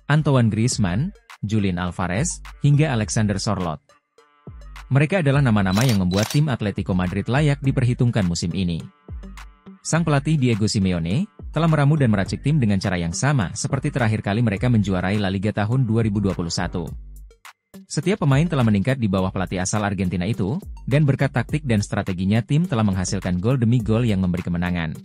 Antoine Griezmann, Julian Alvarez, hingga Alexander Sørloth. Mereka adalah nama-nama yang membuat tim Atletico Madrid layak diperhitungkan musim ini. Sang pelatih Diego Simeone telah meramu dan meracik tim dengan cara yang sama seperti terakhir kali mereka menjuarai La Liga tahun 2021. Setiap pemain telah meningkat di bawah pelatih asal Argentina itu, dan berkat taktik dan strateginya tim telah menghasilkan gol demi gol yang memberi kemenangan.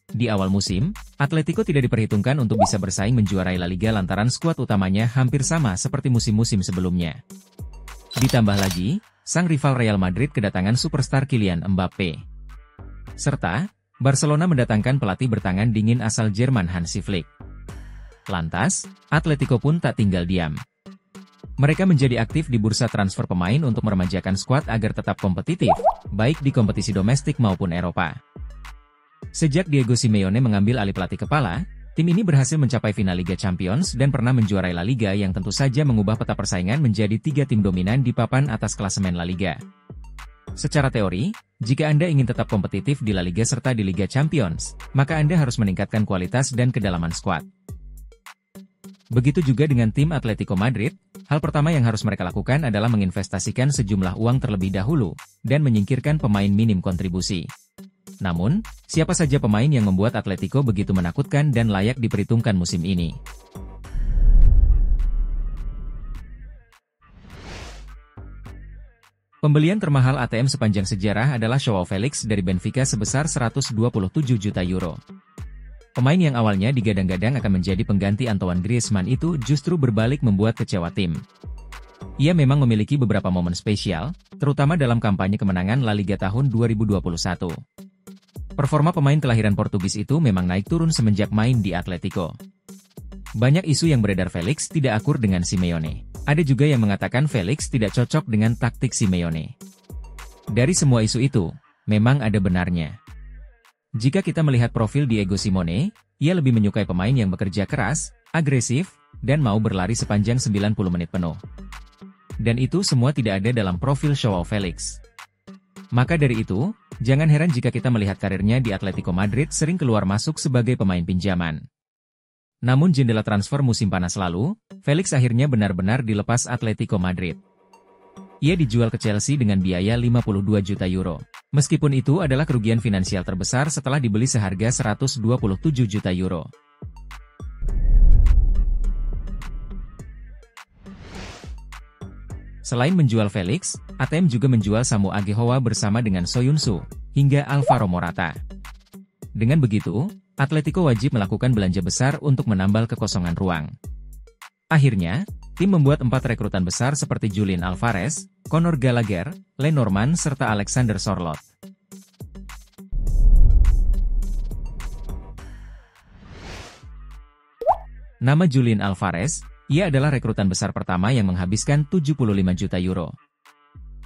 Di awal musim, Atletico tidak diperhitungkan untuk bisa bersaing menjuarai La Liga lantaran skuad utamanya hampir sama seperti musim-musim sebelumnya. Ditambah lagi, sang rival Real Madrid kedatangan superstar Kylian Mbappe. Serta, Barcelona mendatangkan pelatih bertangan dingin asal Jerman Hansi Flick. Lantas, Atletico pun tak tinggal diam. Mereka menjadi aktif di bursa transfer pemain untuk meremajakan skuad agar tetap kompetitif, baik di kompetisi domestik maupun Eropa. Sejak Diego Simeone mengambil alih pelatih kepala, tim ini berhasil mencapai final Liga Champions dan pernah menjuarai La Liga yang tentu saja mengubah peta persaingan menjadi 3 tim dominan di papan atas klasemen La Liga. Secara teori, jika Anda ingin tetap kompetitif di La Liga serta di Liga Champions, maka Anda harus meningkatkan kualitas dan kedalaman skuad. Begitu juga dengan tim Atletico Madrid, hal pertama yang harus mereka lakukan adalah menginvestasikan sejumlah uang terlebih dahulu, dan menyingkirkan pemain minim kontribusi. Namun, siapa saja pemain yang membuat Atletico begitu menakutkan dan layak diperhitungkan musim ini? Pembelian termahal ATM sepanjang sejarah adalah Joao Felix dari Benfica sebesar 127 juta euro. Pemain yang awalnya digadang-gadang akan menjadi pengganti Antoine Griezmann itu justru berbalik membuat kecewa tim. Ia memang memiliki beberapa momen spesial, terutama dalam kampanye kemenangan La Liga tahun 2021. Performa pemain kelahiran Portugis itu memang naik turun semenjak main di Atletico. Banyak isu yang beredar Felix tidak akur dengan Simeone. Ada juga yang mengatakan Felix tidak cocok dengan taktik Simeone. Dari semua isu itu, memang ada benarnya. Jika kita melihat profil Diego Simeone, ia lebih menyukai pemain yang bekerja keras, agresif, dan mau berlari sepanjang 90 menit penuh. Dan itu semua tidak ada dalam profil Joao Felix. Maka dari itu, jangan heran jika kita melihat karirnya di Atletico Madrid sering keluar masuk sebagai pemain pinjaman. Namun jendela transfer musim panas lalu, Felix akhirnya benar-benar dilepas Atletico Madrid. Ia dijual ke Chelsea dengan biaya 52 juta euro. Meskipun itu adalah kerugian finansial terbesar setelah dibeli seharga 127 juta euro. Selain menjual Felix, ATM juga menjual Samu Agehowa bersama dengan Soyuncu, hingga Alvaro Morata. Dengan begitu, Atletico wajib melakukan belanja besar untuk menambal kekosongan ruang. Akhirnya, tim membuat 4 rekrutan besar seperti Julian Alvarez, Conor Gallagher, Lenormand serta Alexander Sørloth. Nama Julian Alvarez, ia adalah rekrutan besar pertama yang menghabiskan 75 juta euro.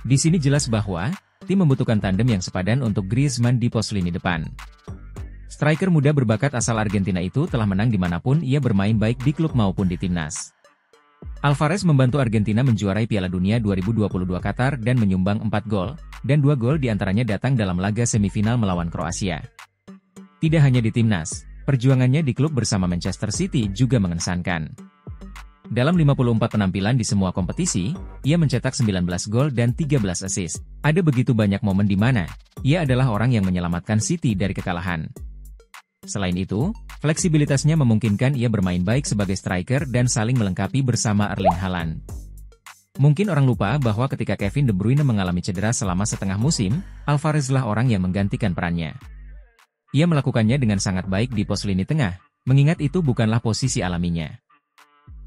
Di sini jelas bahwa, tim membutuhkan tandem yang sepadan untuk Griezmann di pos lini depan. Striker muda berbakat asal Argentina itu telah menang dimanapun ia bermain baik di klub maupun di timnas. Alvarez membantu Argentina menjuarai Piala Dunia 2022 Qatar dan menyumbang 4 gol, dan 2 gol diantaranya datang dalam laga semifinal melawan Kroasia. Tidak hanya di timnas, perjuangannya di klub bersama Manchester City juga mengesankan. Dalam 54 penampilan di semua kompetisi, ia mencetak 19 gol dan 13 assist. Ada begitu banyak momen di mana ia adalah orang yang menyelamatkan City dari kekalahan. Selain itu, fleksibilitasnya memungkinkan ia bermain baik sebagai striker dan saling melengkapi bersama Erling Haaland. Mungkin orang lupa bahwa ketika Kevin De Bruyne mengalami cedera selama setengah musim, Alvarez lah orang yang menggantikan perannya. Ia melakukannya dengan sangat baik di pos lini tengah, mengingat itu bukanlah posisi alaminya.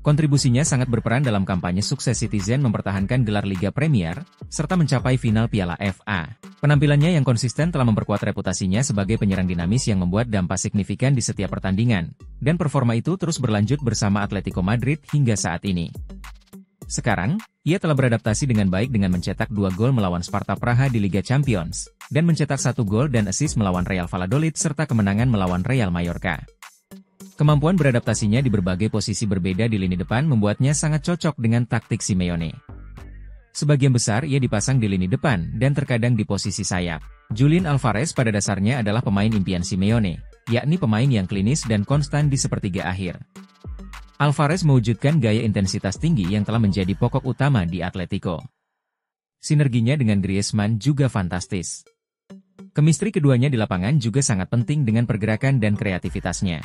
Kontribusinya sangat berperan dalam kampanye sukses Citizen mempertahankan gelar Liga Premier, serta mencapai final Piala FA. Penampilannya yang konsisten telah memperkuat reputasinya sebagai penyerang dinamis yang membuat dampak signifikan di setiap pertandingan, dan performa itu terus berlanjut bersama Atletico Madrid hingga saat ini. Sekarang, ia telah beradaptasi dengan baik dengan mencetak 2 gol melawan Sparta Praha di Liga Champions, dan mencetak 1 gol dan assist melawan Real Valladolid serta kemenangan melawan Real Mallorca. Kemampuan beradaptasinya di berbagai posisi berbeda di lini depan membuatnya sangat cocok dengan taktik Simeone. Sebagian besar ia dipasang di lini depan dan terkadang di posisi sayap. Julian Alvarez pada dasarnya adalah pemain impian Simeone, yakni pemain yang klinis dan konstan di sepertiga akhir. Alvarez mewujudkan gaya intensitas tinggi yang telah menjadi pokok utama di Atletico. Sinerginya dengan Griezmann juga fantastis. Kemistri keduanya di lapangan juga sangat penting dengan pergerakan dan kreativitasnya.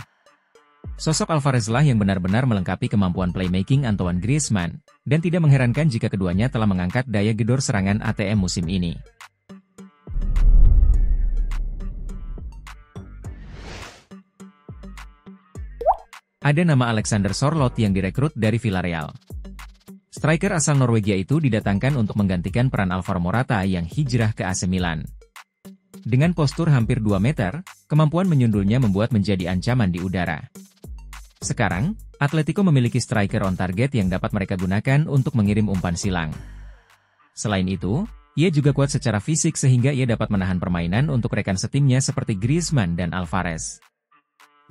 Sosok Alvarez lah yang benar-benar melengkapi kemampuan playmaking Antoine Griezmann, dan tidak mengherankan jika keduanya telah mengangkat daya gedor serangan ATM musim ini. Ada nama Alexander Sørloth yang direkrut dari Villarreal. Striker asal Norwegia itu didatangkan untuk menggantikan peran Alvaro Morata yang hijrah ke AC Milan. Dengan postur hampir 2 meter, kemampuan menyundulnya membuat menjadi ancaman di udara. Sekarang, Atletico memiliki striker on target yang dapat mereka gunakan untuk mengirim umpan silang. Selain itu, ia juga kuat secara fisik sehingga ia dapat menahan permainan untuk rekan setimnya seperti Griezmann dan Alvarez.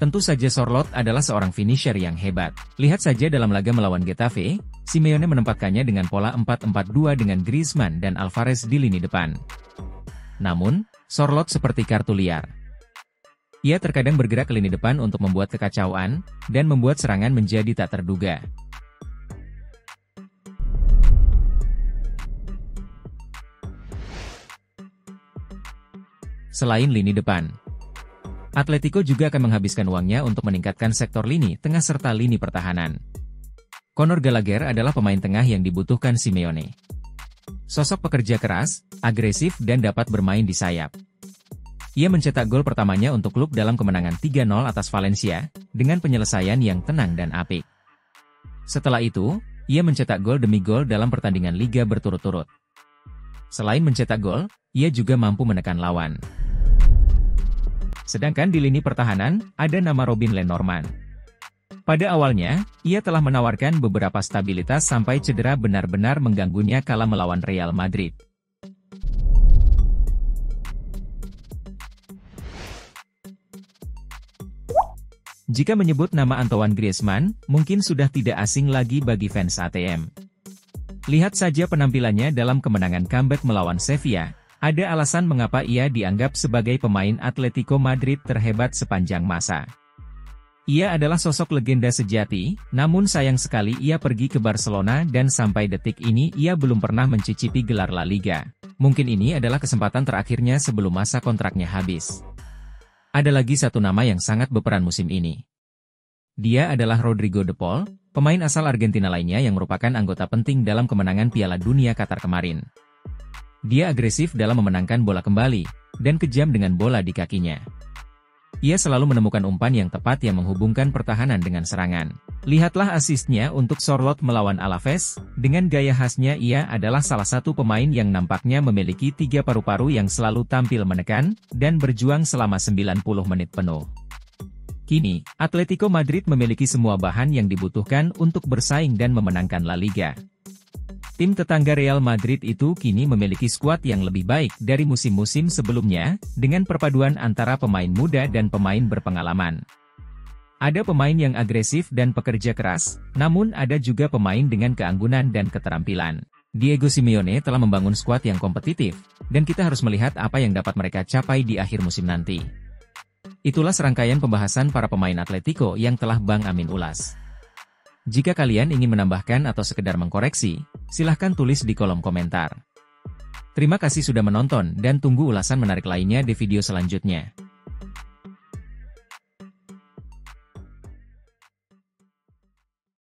Tentu saja Sørloth adalah seorang finisher yang hebat. Lihat saja dalam laga melawan Getafe, Simeone menempatkannya dengan pola 4-4-2 dengan Griezmann dan Alvarez di lini depan. Namun, Sørloth seperti kartu liar. Ia terkadang bergerak ke lini depan untuk membuat kekacauan, dan membuat serangan menjadi tak terduga. Selain lini depan, Atletico juga akan menghabiskan uangnya untuk meningkatkan sektor lini tengah serta lini pertahanan. Conor Gallagher adalah pemain tengah yang dibutuhkan Simeone. Sosok pekerja keras, agresif dan dapat bermain di sayap. Ia mencetak gol pertamanya untuk klub dalam kemenangan 3-0 atas Valencia, dengan penyelesaian yang tenang dan apik. Setelah itu, ia mencetak gol demi gol dalam pertandingan liga berturut-turut. Selain mencetak gol, ia juga mampu menekan lawan. Sedangkan di lini pertahanan, ada nama Robin Lenormand. Pada awalnya, ia telah menawarkan beberapa stabilitas sampai cedera benar-benar mengganggunya kala melawan Real Madrid. Jika menyebut nama Antoine Griezmann, mungkin sudah tidak asing lagi bagi fans ATM. Lihat saja penampilannya dalam kemenangan comeback melawan Sevilla. Ada alasan mengapa ia dianggap sebagai pemain Atletico Madrid terhebat sepanjang masa. Ia adalah sosok legenda sejati, namun sayang sekali ia pergi ke Barcelona dan sampai detik ini ia belum pernah mencicipi gelar La Liga. Mungkin ini adalah kesempatan terakhirnya sebelum masa kontraknya habis. Ada lagi satu nama yang sangat berperan musim ini. Dia adalah Rodrigo de Paul, pemain asal Argentina lainnya yang merupakan anggota penting dalam kemenangan Piala Dunia Qatar kemarin. Dia agresif dalam memenangkan bola kembali, dan kejam dengan bola di kakinya. Ia selalu menemukan umpan yang tepat yang menghubungkan pertahanan dengan serangan. Lihatlah asisnya untuk Sørloth melawan Alaves, dengan gaya khasnya ia adalah salah satu pemain yang nampaknya memiliki 3 paru-paru yang selalu tampil menekan, dan berjuang selama 90 menit penuh. Kini, Atletico Madrid memiliki semua bahan yang dibutuhkan untuk bersaing dan memenangkan La Liga. Tim tetangga Real Madrid itu kini memiliki skuad yang lebih baik dari musim-musim sebelumnya, dengan perpaduan antara pemain muda dan pemain berpengalaman. Ada pemain yang agresif dan pekerja keras, namun ada juga pemain dengan keanggunan dan keterampilan. Diego Simeone telah membangun skuad yang kompetitif, dan kita harus melihat apa yang dapat mereka capai di akhir musim nanti. Itulah serangkaian pembahasan para pemain Atletico yang telah Bang Amin ulas. Jika kalian ingin menambahkan atau sekedar mengkoreksi, silahkan tulis di kolom komentar. Terima kasih sudah menonton dan tunggu ulasan menarik lainnya di video selanjutnya.